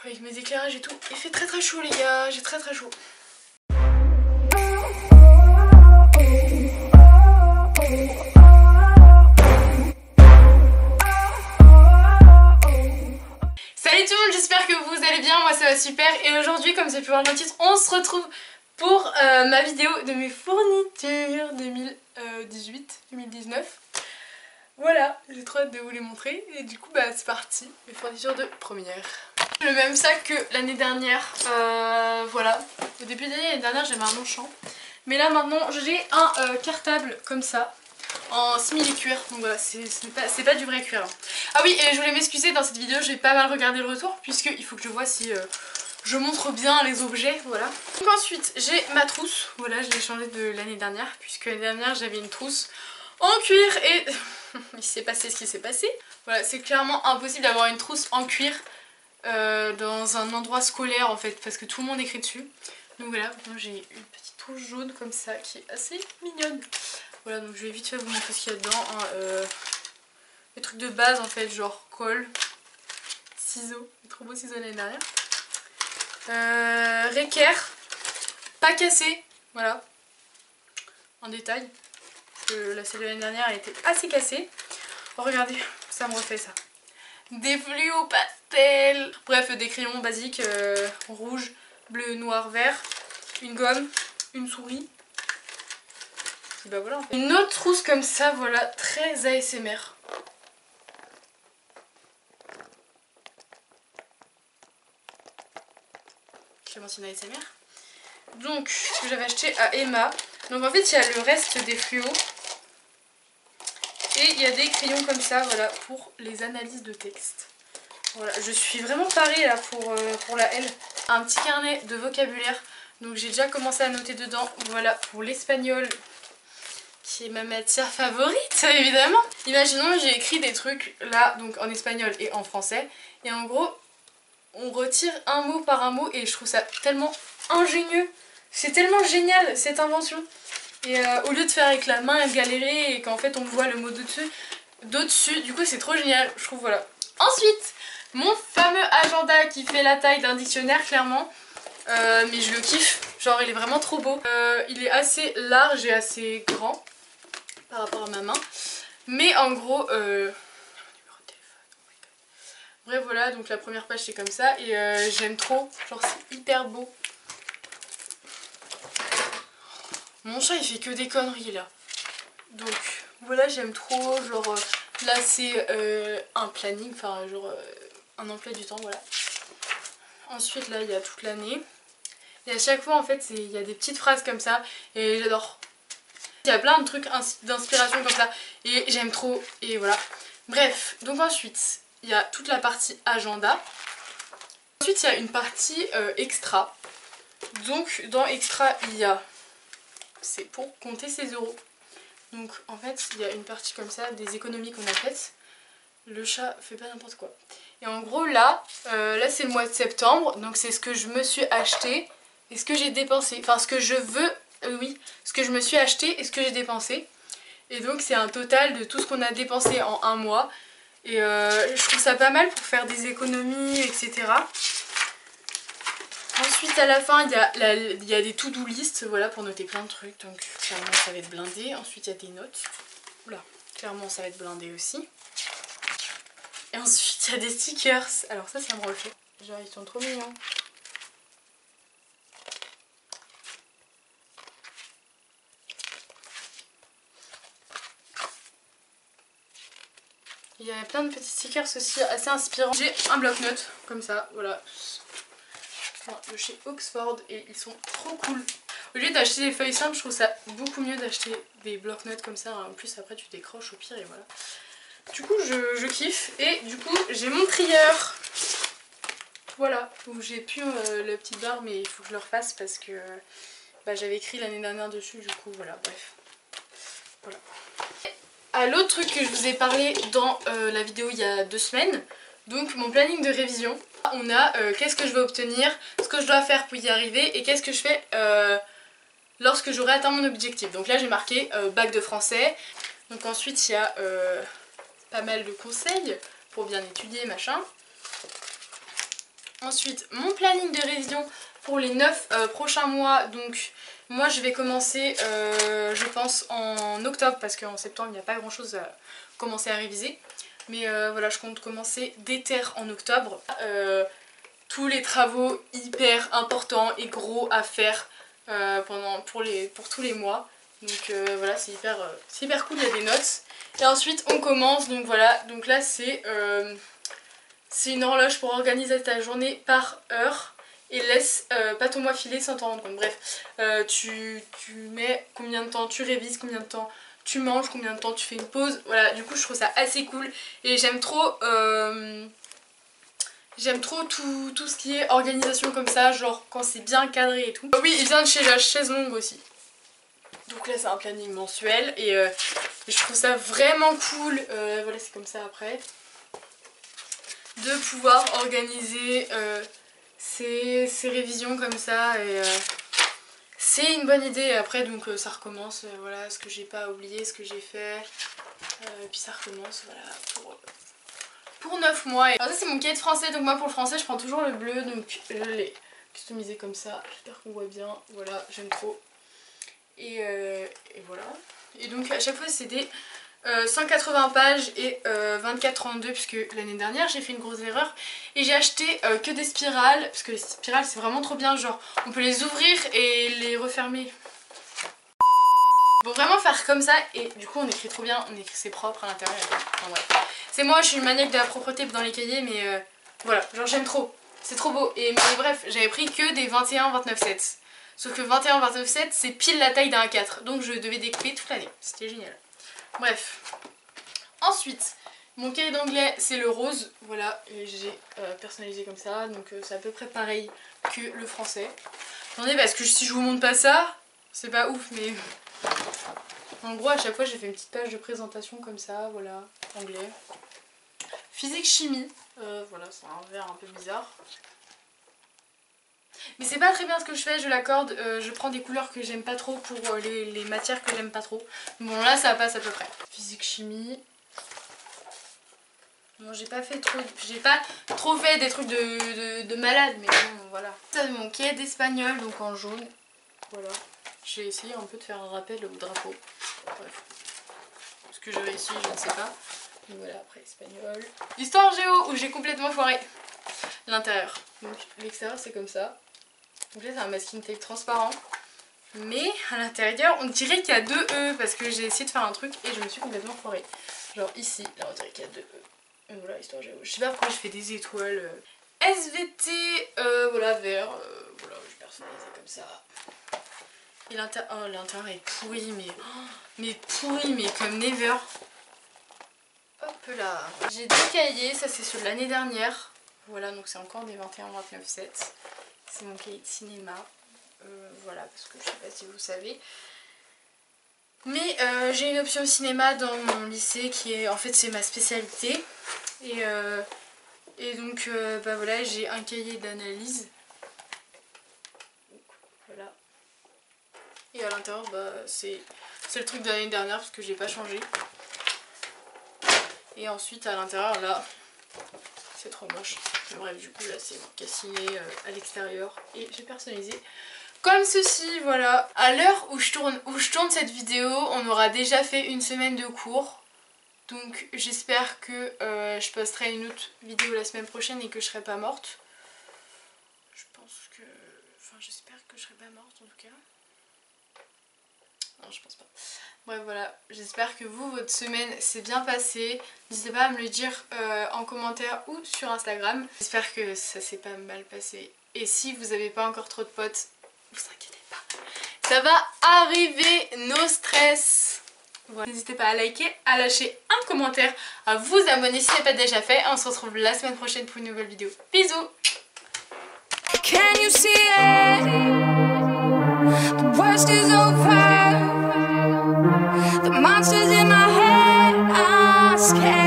avec mes éclairages et tout. Il fait très très chaud les gars, j'ai très très chaud. Salut tout le monde, j'espère que vous allez bien, moi ça va super. Et aujourd'hui, comme c'est pu voir dans le titre, on se retrouve pour ma vidéo de mes fournitures 2018-2019. Voilà, j'ai trop hâte de vous les montrer. Et du coup bah c'est parti, mes fournitures de première. Le même sac que l'année dernière, voilà. Au début de l'année dernière j'avais un Longchamp. Mais là maintenant j'ai un cartable comme ça, en simili-cuir. Donc voilà, c'est pas du vrai cuir. Ah oui, et je voulais m'excuser, dans cette vidéo j'ai pas mal regardé le retour, puisqu'il faut que je vois si je montre bien les objets, voilà. Donc ensuite j'ai ma trousse, voilà, je l'ai changée de l'année dernière, puisque l'année dernière j'avais une trousse en cuir et il s'est passé ce qui s'est passé. Voilà, c'est clairement impossible d'avoir une trousse en cuir dans un endroit scolaire en fait, parce que tout le monde écrit dessus. Donc voilà, moi j'ai une petite trousse jaune comme ça qui est assez mignonne. Voilà, donc je vais vite fait vous montrer ce qu'il y a dedans. Hein, des trucs de base en fait, genre colle, ciseaux, trop beau ciseaux l'année dernière. Réquer, pas cassé, voilà, en détail. Parce que la celle de l'année dernière elle était assez cassée. Oh regardez, ça me refait ça. Des fluos pastel. Bref, des crayons basiques, rouge, bleu, noir, vert. Une gomme, une souris. Et bah voilà en fait. Une autre trousse comme ça, voilà, très ASMR. Clémentine ASMR. Donc, ce que j'avais acheté à Emma. Donc en fait, il y a le reste des fluos. Et il y a des crayons comme ça, voilà, pour les analyses de texte. Voilà, je suis vraiment parée là pour la L. Un petit carnet de vocabulaire. Donc j'ai déjà commencé à noter dedans, voilà, pour l'espagnol, qui est ma matière favorite, évidemment. Imaginons, j'ai écrit des trucs là, donc en espagnol et en français. Et en gros, on retire un mot par un mot et je trouve ça tellement ingénieux. C'est tellement génial cette invention. Et au lieu de faire avec la main et de galérer et qu'en fait on voit le mot d'au-dessus, du coup c'est trop génial, je trouve, voilà. Ensuite, mon fameux agenda qui fait la taille d'un dictionnaire clairement. Mais je le kiffe, genre il est vraiment trop beau. Il est assez large et assez grand par rapport à ma main. Mais en gros, bref voilà, donc la première page c'est comme ça. Et j'aime trop, genre c'est hyper beau. Mon chat il fait que des conneries là. Donc voilà, j'aime trop, genre là c'est un planning, enfin genre un emploi du temps, voilà. Ensuite là il y a toute l'année. Et à chaque fois en fait il y a des petites phrases comme ça et j'adore. Il y a plein de trucs d'inspiration comme ça et j'aime trop et voilà. Bref, donc ensuite il y a toute la partie agenda. Ensuite il y a une partie extra. Donc dans extra il y a, c'est pour compter ses euros. Donc en fait il y a une partie comme ça des économies qu'on a faites. Le chat fait pas n'importe quoi. Et en gros là c'est le mois de septembre, donc c'est ce que je me suis acheté et ce que j'ai dépensé. Enfin ce que je veux, oui, ce que je me suis acheté et ce que j'ai dépensé. Et donc c'est un total de tout ce qu'on a dépensé en un mois. Et je trouve ça pas mal pour faire des économies, etc. Ensuite à la fin il y a des to-do list, voilà, pour noter plein de trucs. Donc clairement ça va être blindé. Ensuite il y a des notes. Oula, clairement ça va être blindé aussi. Et ensuite il y a des stickers. Alors ça me refait. Genre ils sont trop mignons. Il y a plein de petits stickers aussi assez inspirants. J'ai un bloc-notes comme ça, voilà. De chez Oxford et ils sont trop cool. Au lieu d'acheter des feuilles simples, je trouve ça beaucoup mieux d'acheter des bloc-notes comme ça. En plus après tu décroches au pire et voilà. Du coup je kiffe et du coup j'ai mon trieur. Voilà, où j'ai plus la petite barre mais il faut que je le refasse parce que bah, j'avais écrit l'année dernière dessus, du coup voilà, bref. Voilà. À l'autre truc que je vous ai parlé dans la vidéo il y a 2 semaines, donc mon planning de révision. On a qu'est-ce que je veux obtenir, ce que je dois faire pour y arriver et qu'est-ce que je fais lorsque j'aurai atteint mon objectif. Donc là j'ai marqué bac de français. Donc ensuite il y a pas mal de conseils pour bien étudier, machin. Ensuite, mon planning de révision pour les 9 prochains mois. Donc moi je vais commencer je pense en octobre parce qu'en septembre il n'y a pas grand chose à commencer à réviser. Mais voilà, je compte commencer déter en octobre. Tous les travaux hyper importants et gros à faire pour tous les mois. Donc voilà, c'est hyper cool, il y a des notes. Et ensuite on commence, donc voilà, donc là c'est une horloge pour organiser ta journée par heure. Et laisse pas ton mois filer sans t'en rendre compte. Bref, tu mets combien de temps tu révises, combien de temps tu manges, combien de temps tu fais une pause. Voilà, du coup je trouve ça assez cool. Et j'aime trop tout ce qui est organisation comme ça, genre quand c'est bien cadré et tout. Oui, il vient de chez la chaise longue aussi. Donc là c'est un planning mensuel et je trouve ça vraiment cool. Voilà, c'est comme ça après. De pouvoir organiser ces révisions comme ça et c'est une bonne idée. Après donc ça recommence, voilà, ce que j'ai pas oublié, ce que j'ai fait, et puis ça recommence, voilà, pour 9 mois. Alors ça c'est mon cahier de français, donc moi pour le français je prends toujours le bleu, donc je l'ai customisé comme ça, j'espère qu'on voit bien, voilà, j'aime trop. Et voilà. Et donc à chaque fois c'est des 180 pages et 24,32 puisque l'année dernière j'ai fait une grosse erreur et j'ai acheté que des spirales parce que les spirales c'est vraiment trop bien, genre on peut les ouvrir et les refermer. Faut vraiment faire comme ça et du coup on écrit trop bien, c'est propre à l'intérieur. Enfin, ouais. C'est moi, je suis une maniaque de la propreté dans les cahiers mais voilà, genre j'aime trop, c'est trop beau. Mais bref, j'avais pris que des 21-29,7. Sauf que 21-29,7 c'est pile la taille d'un A4 donc je devais découper toute l'année, c'était génial. Bref, ensuite mon cahier d'anglais c'est le rose, voilà, et j'ai personnalisé comme ça, donc c'est à peu près pareil que le français. Attendez, parce que si je vous montre pas ça, c'est pas ouf, mais en gros à chaque fois j'ai fait une petite page de présentation comme ça, voilà, anglais. Physique chimie, voilà, c'est un vert un peu bizarre. Mais c'est pas très bien ce que je fais, je l'accorde, je prends des couleurs que j'aime pas trop pour les matières que j'aime pas trop. Bon là ça passe à peu près. Physique chimie. Bon j'ai pas trop fait des trucs de malade mais bon voilà. Ça c'est mon cahier d'espagnol donc en jaune. Voilà. J'ai essayé un peu de faire un rappel au drapeau. Bref. Ce que j'ai réussi je ne sais pas. Donc voilà, après espagnol. Histoire géo où j'ai complètement foiré l'intérieur. Donc l'extérieur c'est comme ça. Donc là c'est un masking tape transparent. Mais à l'intérieur on dirait qu'il y a 2 E parce que j'ai essayé de faire un truc et je me suis complètement foirée. Genre ici, là on dirait qu'il y a 2 E. Et voilà, histoire géo. Je sais pas pourquoi je fais des étoiles. SVT, voilà, vert. Voilà, je personnalisé comme ça. Et l'intérieur est pourri, mais pourri, mais comme never. Hop là. J'ai 2 cahiers, ça c'est ceux de l'année dernière. Voilà, donc c'est encore des 21-29,7. C'est mon cahier de cinéma. Voilà, parce que je sais pas si vous savez. Mais j'ai une option cinéma dans mon lycée qui est, en fait c'est ma spécialité. Et donc bah voilà, j'ai un cahier d'analyse. Voilà. Et à l'intérieur bah c'est le truc de l'année dernière parce que j'ai pas changé. Et ensuite à l'intérieur là, c'est trop moche. Mais bref, du coup là c'est cassiné à l'extérieur et j'ai personnalisé comme ceci, voilà. À l'heure où je tourne cette vidéo, on aura déjà fait une semaine de cours. Donc j'espère que je posterai une autre vidéo la semaine prochaine et que je serai pas morte. Je pense que... Enfin j'espère que je serai pas morte en tout cas. Non je pense pas. Bref voilà, j'espère que vous, votre semaine s'est bien passée. N'hésitez pas à me le dire en commentaire ou sur Instagram. J'espère que ça s'est pas mal passé. Et si vous n'avez pas encore trop de potes, ne vous inquiétez pas. Ça va arriver, no stress. Voilà. N'hésitez pas à liker, à lâcher un commentaire, à vous abonner si ce n'est pas déjà fait. On se retrouve la semaine prochaine pour une nouvelle vidéo. Bisous. Can you see it? The worst is over. The monsters in my head are scared.